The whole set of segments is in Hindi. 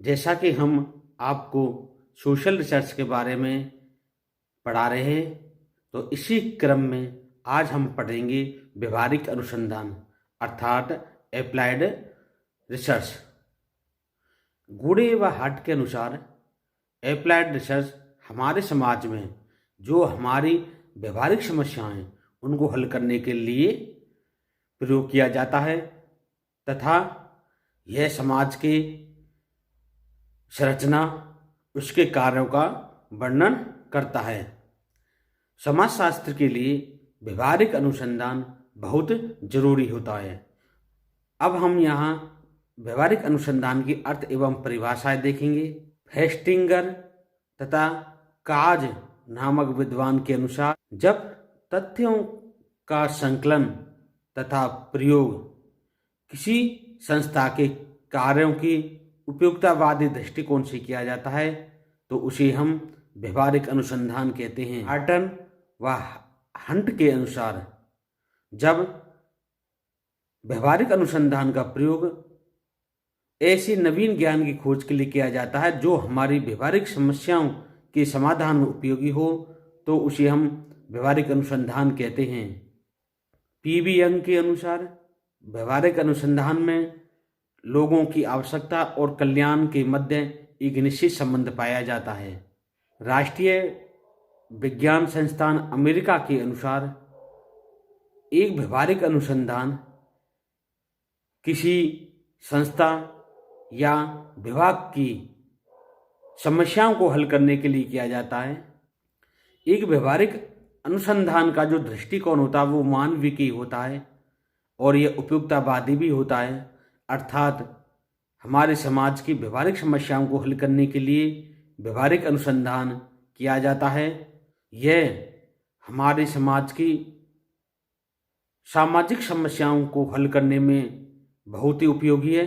जैसा कि हम आपको सोशल रिसर्च के बारे में पढ़ा रहे हैं, तो इसी क्रम में आज हम पढ़ेंगे व्यवहारिक अनुसंधान अर्थात एप्लाइड रिसर्च। गूढ़े व हार्ट के अनुसार एप्लाइड रिसर्च हमारे समाज में जो हमारी व्यवहारिक समस्याएं उनको हल करने के लिए प्रयोग किया जाता है तथा यह समाज के संरचना उसके कार्यों का वर्णन करता है। समाजशास्त्र के लिए व्यवहारिक अनुसंधान बहुत जरूरी होता है। अब हम यहाँ व्यवहारिक अनुसंधान की अर्थ एवं परिभाषाएं देखेंगे। फेस्टिंगर तथा काज नामक विद्वान के अनुसार जब तथ्यों का संकलन तथा प्रयोग किसी संस्था के कार्यों की उपयुक्तावादी दृष्टिकोण से किया जाता है तो उसे हम व्यवहारिक अनुसंधान कहते हैं। हार्टन व हंट के अनुसार जब व्यवहारिक अनुसंधान का प्रयोग ऐसे नवीन ज्ञान की खोज के लिए किया जाता है जो हमारी व्यवहारिक समस्याओं के समाधान में उपयोगी हो तो उसे हम व्यवहारिक अनुसंधान कहते हैं। पीवी यंग के अनुसार व्यवहारिक अनुसंधान में लोगों की आवश्यकता और कल्याण के मध्य एक निश्चित संबंध पाया जाता है। राष्ट्रीय विज्ञान संस्थान अमेरिका के अनुसार एक व्यवहारिक अनुसंधान किसी संस्था या विभाग की समस्याओं को हल करने के लिए किया जाता है। एक व्यवहारिक अनुसंधान का जो दृष्टिकोण होता है वो मानविकी होता है और यह उपयुक्तावादी भी होता है, अर्थात हमारे समाज की व्यवहारिक समस्याओं को हल करने के लिए व्यवहारिक अनुसंधान किया जाता है। यह हमारे समाज की सामाजिक समस्याओं को हल करने में बहुत ही उपयोगी है।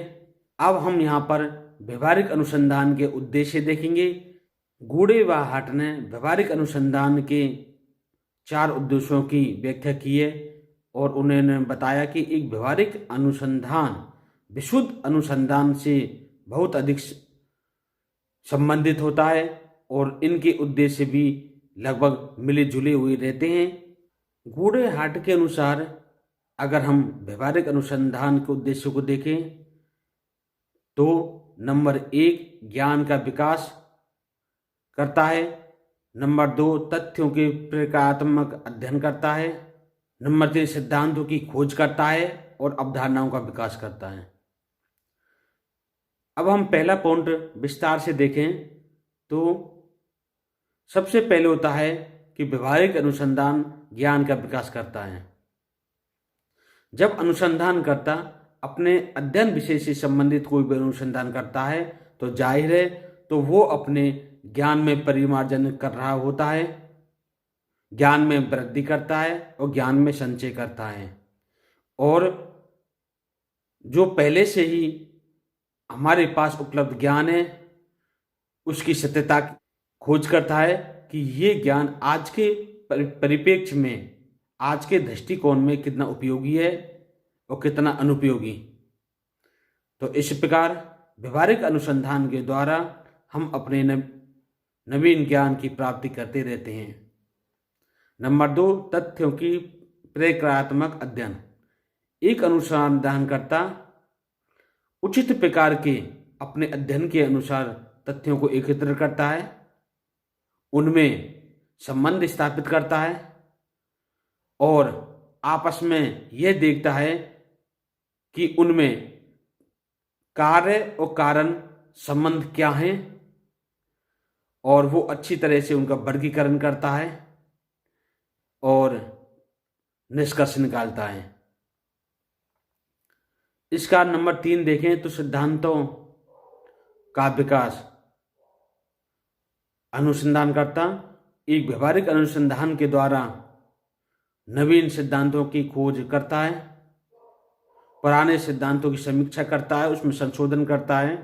अब हम यहाँ पर व्यवहारिक अनुसंधान के उद्देश्य देखेंगे। गूढ़े व हार्ट ने व्यवहारिक अनुसंधान के 4 उद्देश्यों की व्याख्या की है और उन्होंने बताया कि एक व्यवहारिक अनुसंधान विशुद्ध अनुसंधान से बहुत अधिक संबंधित होता है और इनके उद्देश्य भी लगभग मिले जुले हुए रहते हैं। गूढ़े हार्ट के अनुसार अगर हम व्यवहारिक अनुसंधान के उद्देश्यों को देखें तो नंबर 1 ज्ञान का विकास करता है, नंबर 2 तथ्यों के प्रक्रियात्मक अध्ययन करता है, नंबर 3 सिद्धांतों की खोज करता है और अवधारणाओं का विकास करता है। अब हम पहला पॉइंट विस्तार से देखें तो सबसे पहले होता है कि व्यवहारिक अनुसंधान ज्ञान का विकास करता है। जब अनुसंधानकर्ता अपने अध्ययन विषय से संबंधित कोई भी अनुसंधान करता है तो जाहिर है तो वो अपने ज्ञान में परिमार्जन कर रहा होता है, ज्ञान में वृद्धि करता है और ज्ञान में संचय करता है और जो पहले से ही हमारे पास उपलब्ध ज्ञान है उसकी सत्यता खोज करता है कि ये ज्ञान आज के परिप्रेक्ष्य में, आज के दृष्टिकोण में कितना उपयोगी है और कितना अनुपयोगी। तो इस प्रकार व्यवहारिक अनुसंधान के द्वारा हम अपने नवीन ज्ञान की प्राप्ति करते रहते हैं। नंबर 2 तथ्यों की प्रक्रियात्मक अध्ययन। एक अनुसंधानकर्ता उचित प्रकार के अपने अध्ययन के अनुसार तथ्यों को एकत्र करता है, उनमें संबंध स्थापित करता है और आपस में यह देखता है कि उनमें कार्य और कारण संबंध क्या हैं और वो अच्छी तरह से उनका वर्गीकरण करता है और निष्कर्ष निकालता है। इसका नंबर 3 देखें तो सिद्धांतों का विकास। अनुसंधानकर्ता एक व्यवहारिक अनुसंधान के द्वारा नवीन सिद्धांतों की खोज करता है, पुराने सिद्धांतों की समीक्षा करता है, उसमें संशोधन करता है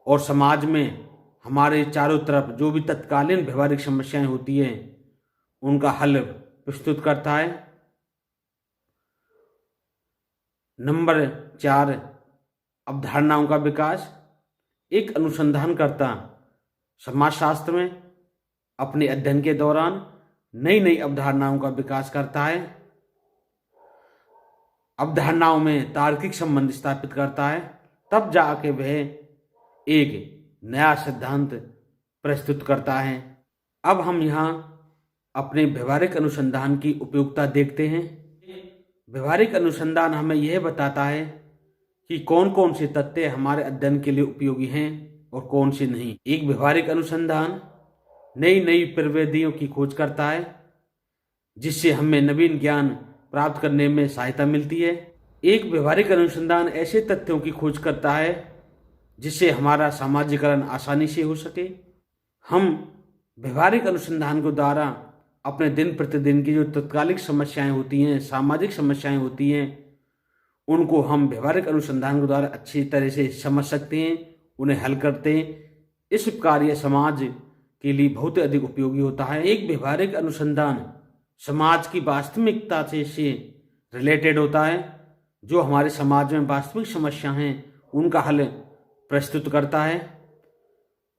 और समाज में हमारे चारों तरफ जो भी तत्कालीन व्यवहारिक समस्याएं होती हैं उनका हल प्रस्तुत करता है। नंबर 4 अवधारणाओं का विकास। एक अनुसंधानकर्ता समाजशास्त्र में अपने अध्ययन के दौरान नई नई अवधारणाओं का विकास करता है, अवधारणाओं में तार्किक संबंध स्थापित करता है, तब जाके वह एक नया सिद्धांत प्रस्तुत करता है। अब हम यहाँ अपने व्यवहारिक अनुसंधान की उपयोगिता देखते हैं। व्यवहारिक अनुसंधान हमें यह बताता है कि कौन कौन से तथ्य हमारे अध्ययन के लिए उपयोगी हैं और कौन से नहीं। एक व्यवहारिक अनुसंधान नई नई प्रविधियों की खोज करता है, जिससे हमें नवीन ज्ञान प्राप्त करने में सहायता मिलती है। एक व्यवहारिक अनुसंधान ऐसे तथ्यों की खोज करता है जिससे हमारा सामाजिकरण आसानी से हो सके। हम व्यवहारिक अनुसंधान के द्वारा अपने दिन प्रतिदिन की जो तत्कालिक समस्याएं होती हैं, सामाजिक समस्याएं होती हैं, उनको हम व्यवहारिक अनुसंधान के द्वारा अच्छी तरह से समझ सकते हैं, उन्हें हल करते हैं। इस प्रकार यह समाज के लिए बहुत अधिक उपयोगी होता है। एक व्यवहारिक अनुसंधान समाज की वास्तविकता से रिलेटेड होता है, जो हमारे समाज में वास्तविक समस्या हैं उनका हल प्रस्तुत करता है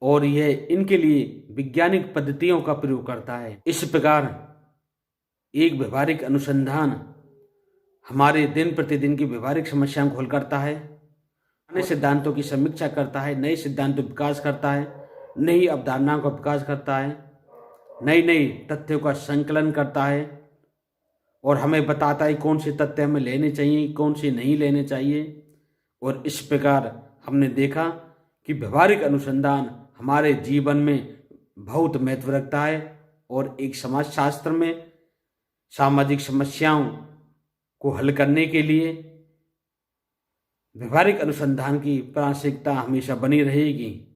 और यह इनके लिए वैज्ञानिक पद्धतियों का प्रयोग करता है। इस प्रकार एक व्यवहारिक अनुसंधान हमारे दिन प्रतिदिन की व्यवहारिक समस्याओं को हल करता है, नए सिद्धांतों की समीक्षा करता है, नए सिद्धांतों का विकास करता है, नई अवधारणाओं का विकास करता है, नई नई तथ्यों का संकलन करता है और हमें बताता है कौन से तथ्य हमें लेने चाहिए, कौन से नहीं लेने चाहिए। और इस प्रकार हमने देखा कि व्यवहारिक अनुसंधान हमारे जीवन में बहुत महत्व रखता है और एक समाजशास्त्र में सामाजिक समस्याओं को हल करने के लिए व्यवहारिक अनुसंधान की प्रासंगिकता हमेशा बनी रहेगी।